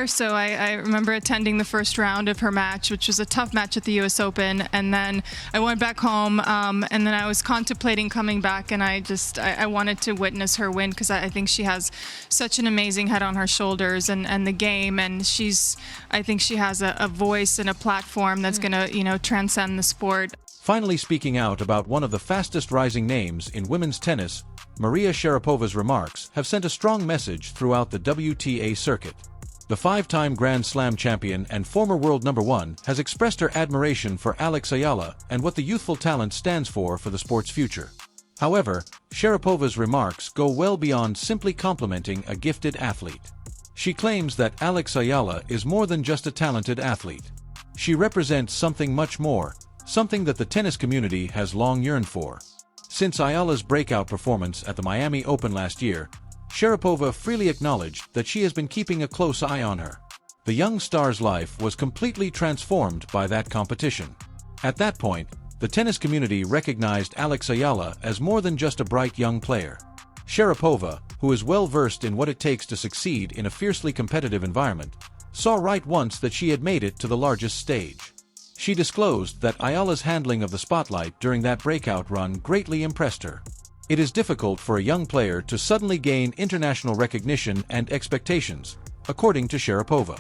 player, so I remember attending the first round of her match, which was a tough match at the U.S. Open, and then I went back home, and then I was contemplating coming back, and I wanted to witness her win because I think she has such an amazing head on her shoulders and the game, and I think she has a voice and a platform that's going to, transcend the sport. Finally, speaking out about one of the fastest rising names in women's tennis, Maria Sharapova's remarks have sent a strong message throughout the WTA circuit. The five-time Grand Slam champion and former world number one has expressed her admiration for Alex Eala and what the youthful talent stands for the sport's future. However, Sharapova's remarks go well beyond simply complimenting a gifted athlete. She claims that Alex Eala is more than just a talented athlete. She represents something much more, something that the tennis community has long yearned for. Since Eala's breakout performance at the Miami Open last year, Sharapova freely acknowledged that she has been keeping a close eye on her. The young star's life was completely transformed by that competition. At that point, the tennis community recognized Alex Eala as more than just a bright young player. Sharapova, who is well versed in what it takes to succeed in a fiercely competitive environment, saw right once that she had made it to the largest stage. She disclosed that Eala's handling of the spotlight during that breakout run greatly impressed her. It is difficult for a young player to suddenly gain international recognition and expectations, according to Sharapova.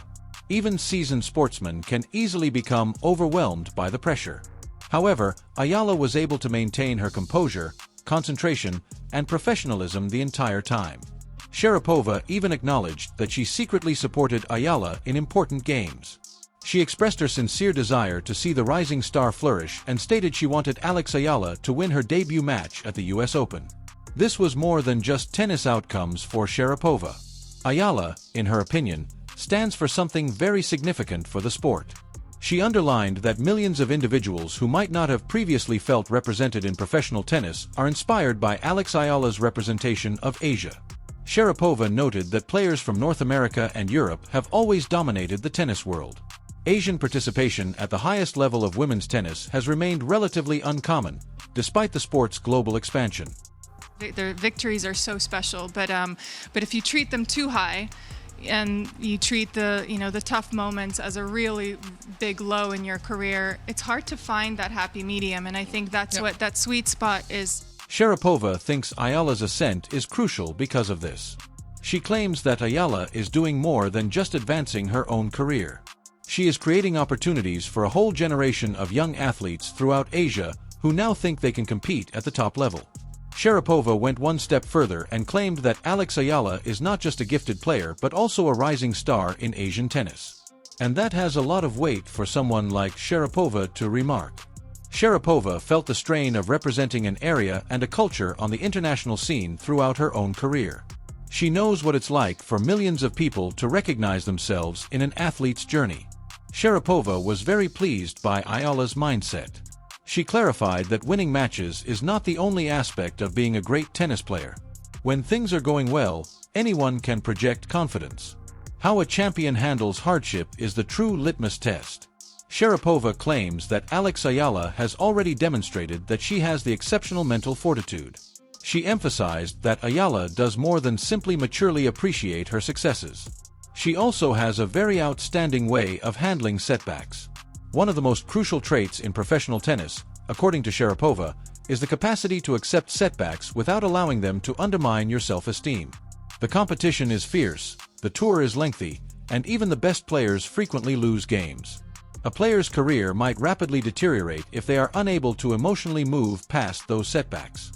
Even seasoned sportsmen can easily become overwhelmed by the pressure. However, Eala was able to maintain her composure, concentration, and professionalism the entire time. Sharapova even acknowledged that she secretly supported Eala in important games. She expressed her sincere desire to see the rising star flourish and stated she wanted Alex Eala to win her debut match at the U.S. Open. This was more than just tennis outcomes for Sharapova. Eala, in her opinion, stands for something very significant for the sport. She underlined that millions of individuals who might not have previously felt represented in professional tennis are inspired by Alex Eala's representation of Asia. Sharapova noted that players from North America and Europe have always dominated the tennis world. Asian participation at the highest level of women's tennis has remained relatively uncommon, despite the sport's global expansion. Their victories are so special, but if you treat them too high, and you treat the tough moments as a really big low in your career, it's hard to find that happy medium, and I think that's what that sweet spot is. Sharapova thinks Eala's ascent is crucial because of this. She claims that Eala is doing more than just advancing her own career. She is creating opportunities for a whole generation of young athletes throughout Asia who now think they can compete at the top level. Sharapova went one step further and claimed that Alex Eala is not just a gifted player but also a rising star in Asian tennis. And that has a lot of weight for someone like Sharapova to remark. Sharapova felt the strain of representing an area and a culture on the international scene throughout her own career. She knows what it's like for millions of people to recognize themselves in an athlete's journey. Sharapova was very pleased by Eala's mindset. She clarified that winning matches is not the only aspect of being a great tennis player. When things are going well, anyone can project confidence. How a champion handles hardship is the true litmus test. Sharapova claims that Alex Eala has already demonstrated that she has the exceptional mental fortitude. She emphasized that Eala does more than simply maturely appreciate her successes. She also has a very outstanding way of handling setbacks. One of the most crucial traits in professional tennis, according to Sharapova, is the capacity to accept setbacks without allowing them to undermine your self-esteem. The competition is fierce, the tour is lengthy, and even the best players frequently lose games. A player's career might rapidly deteriorate if they are unable to emotionally move past those setbacks.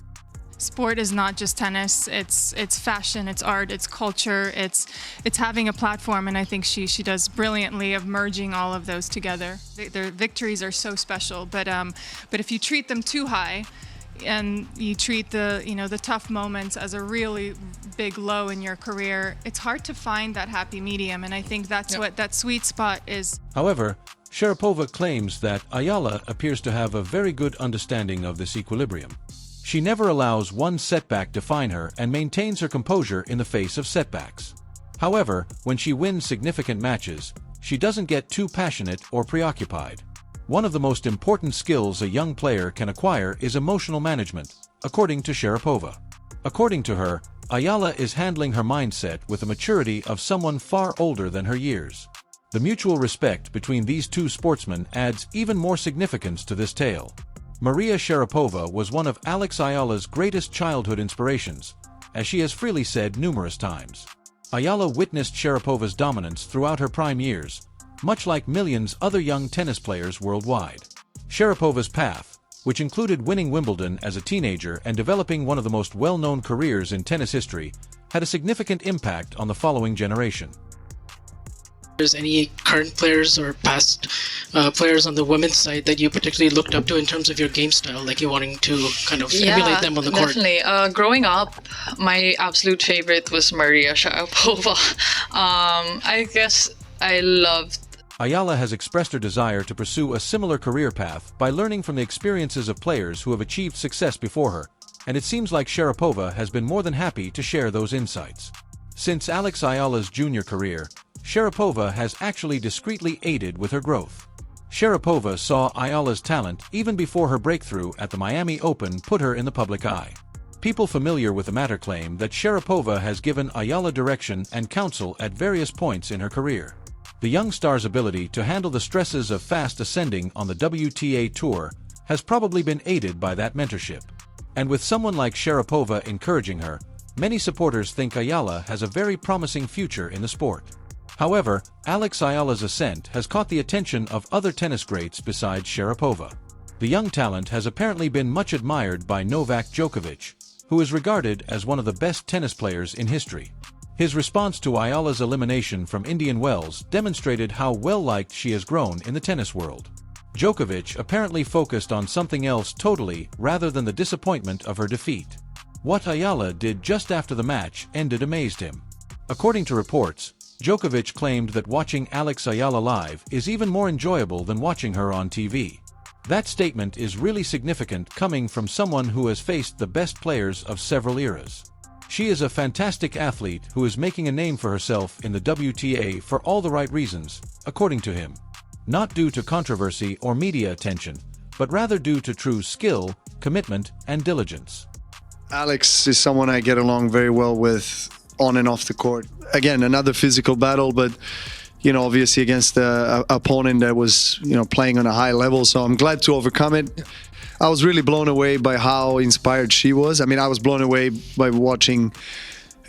Sport is not just tennis, it's fashion, it's art, it's culture, it's having a platform, and I think she does brilliantly of merging all of those together. Their victories are so special, but if you treat them too high, and you treat the tough moments as a really big low in your career, it's hard to find that happy medium, and I think that's what that sweet spot is. However, Sharapova claims that Eala appears to have a very good understanding of this equilibrium. She never allows one setback define her and maintains her composure in the face of setbacks. However, when she wins significant matches, she doesn't get too passionate or preoccupied. One of the most important skills a young player can acquire is emotional management, according to Sharapova. According to her, Eala is handling her mindset with the maturity of someone far older than her years. The mutual respect between these two sportsmen adds even more significance to this tale. Maria Sharapova was one of Alex Eala's greatest childhood inspirations, as she has freely said numerous times. Eala witnessed Sharapova's dominance throughout her prime years, much like millions other young tennis players worldwide. Sharapova's path, which included winning Wimbledon as a teenager and developing one of the most well-known careers in tennis history, had a significant impact on the following generation. There's any current players or past players on the women's side that you particularly looked up to in terms of your game style, like you're wanting to kind of emulate them on the court? Definitely. Growing up, my absolute favorite was Maria Sharapova. I guess I loved. Eala has expressed her desire to pursue a similar career path by learning from the experiences of players who have achieved success before her, and it seems like Sharapova has been more than happy to share those insights. Since Alex Eala's junior career, Sharapova has actually discreetly aided with her growth. Sharapova saw Eala's talent even before her breakthrough at the Miami Open put her in the public eye. People familiar with the matter claim that Sharapova has given Eala direction and counsel at various points in her career. The young star's ability to handle the stresses of fast ascending on the WTA Tour has probably been aided by that mentorship. And with someone like Sharapova encouraging her, many supporters think Eala has a very promising future in the sport. However, Alex Eala's ascent has caught the attention of other tennis greats besides Sharapova. The young talent has apparently been much admired by Novak Djokovic, who is regarded as one of the best tennis players in history. His response to Eala's elimination from Indian Wells demonstrated how well-liked she has grown in the tennis world. Djokovic apparently focused on something else totally rather than the disappointment of her defeat. What Eala did just after the match ended amazed him. According to reports, Djokovic claimed that watching Alex Eala live is even more enjoyable than watching her on TV. That statement is really significant coming from someone who has faced the best players of several eras. She is a fantastic athlete who is making a name for herself in the WTA for all the right reasons, according to him. Not due to controversy or media attention, but rather due to true skill, commitment, and diligence. Alex is someone I get along very well with on and off the court. Again, another physical battle, but obviously against an opponent that was playing on a high level, so I'm glad to overcome it. I was really blown away by how inspired she was. I mean, I was blown away by watching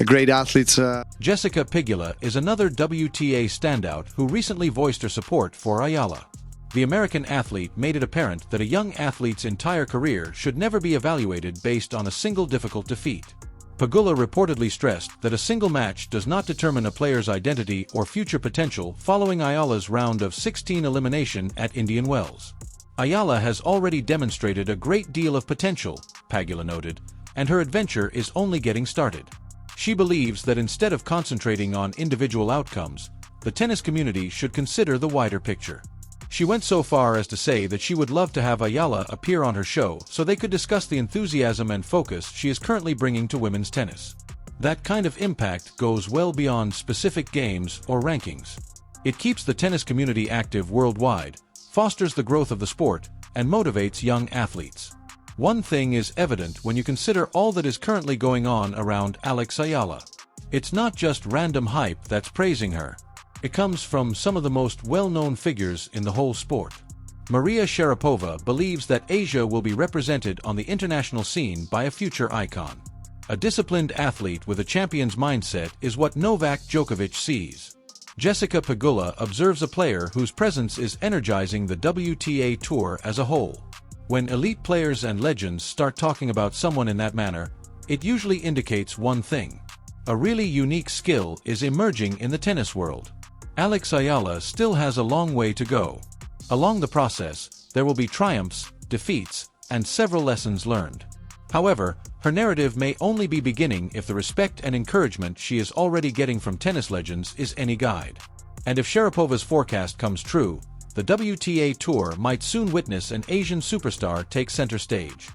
great athletes. Jessica Pegula is another WTA standout who recently voiced her support for Eala. The American athlete made it apparent that a young athlete's entire career should never be evaluated based on a single difficult defeat. Pegula reportedly stressed that a single match does not determine a player's identity or future potential following Eala's round of 16 elimination at Indian Wells. Eala has already demonstrated a great deal of potential, Pegula noted, and her adventure is only getting started. She believes that instead of concentrating on individual outcomes, the tennis community should consider the wider picture. She went so far as to say that she would love to have Eala appear on her show so they could discuss the enthusiasm and focus she is currently bringing to women's tennis. That kind of impact goes well beyond specific games or rankings. It keeps the tennis community active worldwide, fosters the growth of the sport, and motivates young athletes. One thing is evident when you consider all that is currently going on around Alex Eala. It's not just random hype that's praising her. It comes from some of the most well-known figures in the whole sport. Maria Sharapova believes that Asia will be represented on the international scene by a future icon. A disciplined athlete with a champion's mindset is what Novak Djokovic sees. Jessica Pegula observes a player whose presence is energizing the WTA Tour as a whole. When elite players and legends start talking about someone in that manner, it usually indicates one thing. A really unique skill is emerging in the tennis world. Alex Eala still has a long way to go. Along the process, there will be triumphs, defeats, and several lessons learned. However, her narrative may only be beginning if the respect and encouragement she is already getting from tennis legends is any guide. And if Sharapova's forecast comes true, the WTA Tour might soon witness an Asian superstar take center stage.